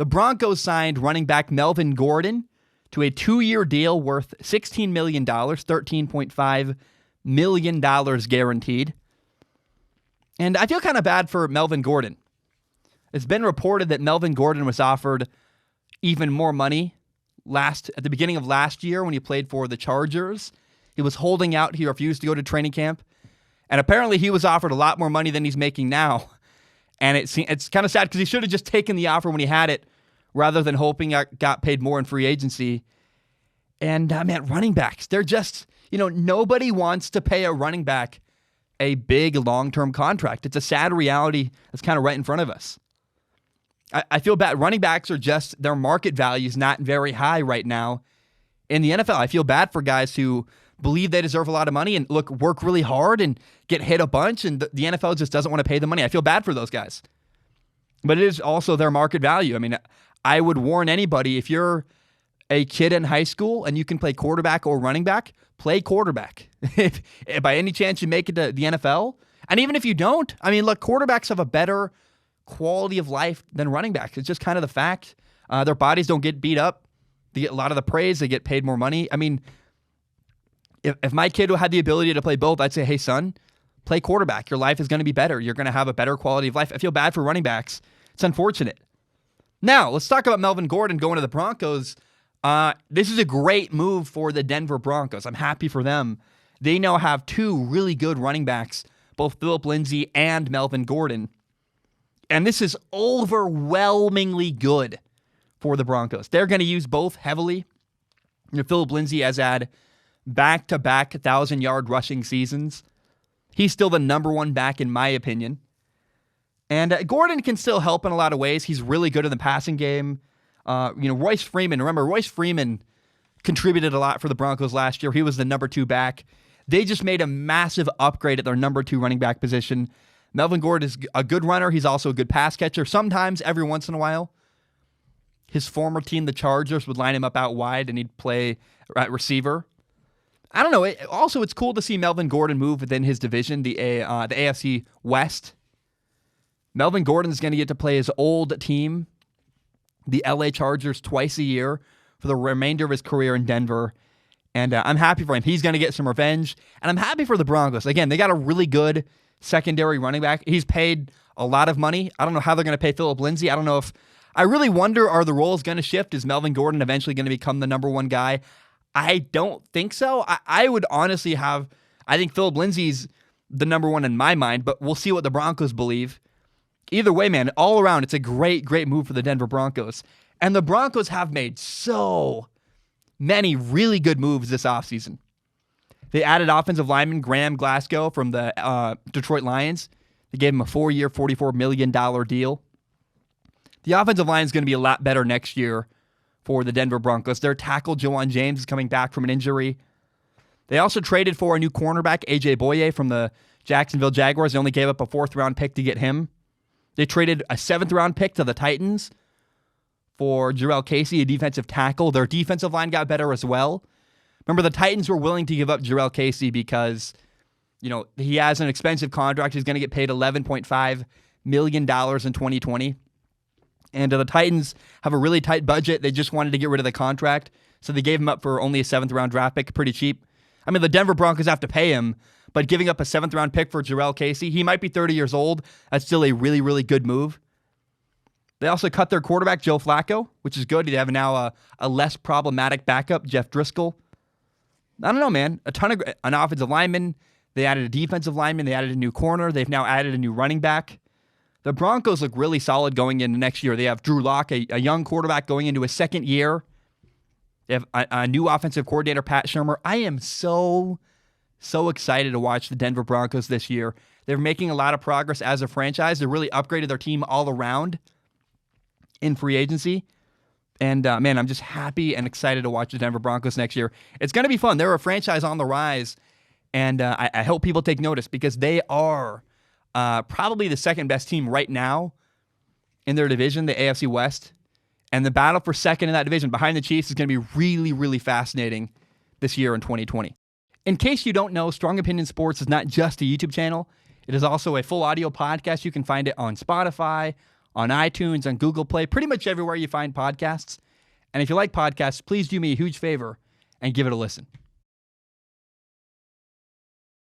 The Broncos signed running back Melvin Gordon to a 2-year deal worth $16 million, $13.5 million guaranteed. And I feel kind of bad for Melvin Gordon. It's been reported that Melvin Gordon was offered even more money at the beginning of last year when he played for the Chargers. He was holding out. He refused to go to training camp. And apparently he was offered a lot more money than he's making now. And it's kind of sad because he should have just taken the offer when he had it rather than hoping got paid more in free agency. And, man, running backs, they're just, nobody wants to pay a running back a big long-term contract. It's a sad reality that's kind of right in front of us. I feel bad. Running backs are just, their market value is not very high right now in the NFL. I feel bad for guys who believe they deserve a lot of money and work really hard and get hit a bunch, and the NFL just doesn't want to pay the money. I feel bad for those guys. But it is also their market value. I mean, I would warn anybody, if you're a kid in high school and you can play quarterback or running back, play quarterback. If by any chance you make it to the NFL, and even if you don't, I mean, look, quarterbacks have a better quality of life than running backs. It's just kind of the fact. Their bodies don't get beat up. They get a lot of the praise. They get paid more money. I mean, if my kid had the ability to play both, I'd say, hey, son, play quarterback. Your life is going to be better. You're going to have a better quality of life. I feel bad for running backs. It's unfortunate. Now, let's talk about Melvin Gordon going to the Broncos. This is a great move for the Denver Broncos. I'm happy for them. They now have 2 really good running backs, both Phillip Lindsay and Melvin Gordon. And this is overwhelmingly good for the Broncos. They're going to use both heavily. Phillip Lindsay has had back-to-back 1,000-yard rushing seasons. He's still the number 1 back in my opinion. And Gordon can still help in a lot of ways. He's really good in the passing game. Royce Freeman. Remember, Royce Freeman contributed a lot for the Broncos last year. He was the number 2 back. They just made a massive upgrade at their number 2 running back position. Melvin Gordon is a good runner. He's also a good pass catcher. Sometimes, every once in a while, his former team, the Chargers, would line him up out wide and he'd play at receiver. I don't know. It's cool to see Melvin Gordon move within his division, the AFC West. Melvin Gordon is going to get to play his old team, the LA Chargers, twice a year for the remainder of his career in Denver. And I'm happy for him. He's going to get some revenge. And I'm happy for the Broncos. Again, they got a really good secondary running back. He's paid a lot of money. I don't know how they're going to pay Phillip Lindsay. I don't know if... I really wonder, are the roles going to shift? Is Melvin Gordon eventually going to become the number 1 guy? I don't think so. I would honestly have... I think Phillip Lindsay's the number 1 in my mind, but we'll see what the Broncos believe. Either way, man, all around, it's a great, great move for the Denver Broncos. And the Broncos have made so many really good moves this offseason. They added offensive lineman Graham Glasgow from the Detroit Lions. They gave him a 4-year, $44 million deal. The offensive line is going to be a lot better next year for the Denver Broncos. Their tackle, Jawan James, is coming back from an injury. They also traded for a new cornerback, A.J. Boye, from the Jacksonville Jaguars. They only gave up a 4th-round pick to get him. They traded a 7th-round pick to the Titans for Jarrell Casey, a defensive tackle. Their defensive line got better as well. Remember, the Titans were willing to give up Jarrell Casey because, he has an expensive contract. He's going to get paid $11.5 million in 2020. And the Titans have a really tight budget. They just wanted to get rid of the contract, so they gave him up for only a 7th-round draft pick, pretty cheap. I mean, the Denver Broncos have to pay him, but giving up a 7th-round pick for Jarrell Casey, he might be 30 years old. That's still a really, really good move. They also cut their quarterback, Joe Flacco, which is good. They have now a less problematic backup, Jeff Driscoll. I don't know, man. An offensive lineman. They added a defensive lineman. They added a new corner. They've now added a new running back. The Broncos look really solid going into next year. They have Drew Lock, a young quarterback going into his 2nd year. They have a new offensive coordinator, Pat Shurmur. I am so excited to watch the Denver Broncos this year. They're making a lot of progress as a franchise. They really upgraded their team all around in free agency. And, man, I'm just happy and excited to watch the Denver Broncos next year. It's going to be fun. They're a franchise on the rise, and I hope people take notice because they are probably the 2nd-best team right now in their division, the AFC West. And the battle for 2nd in that division behind the Chiefs is going to be really, really fascinating this year in 2020. In case you don't know, Strong Opinion Sports is not just a YouTube channel. It is also a full audio podcast. You can find it on Spotify, on iTunes, on Google Play, pretty much everywhere you find podcasts. And if you like podcasts, please do me a huge favor and give it a listen.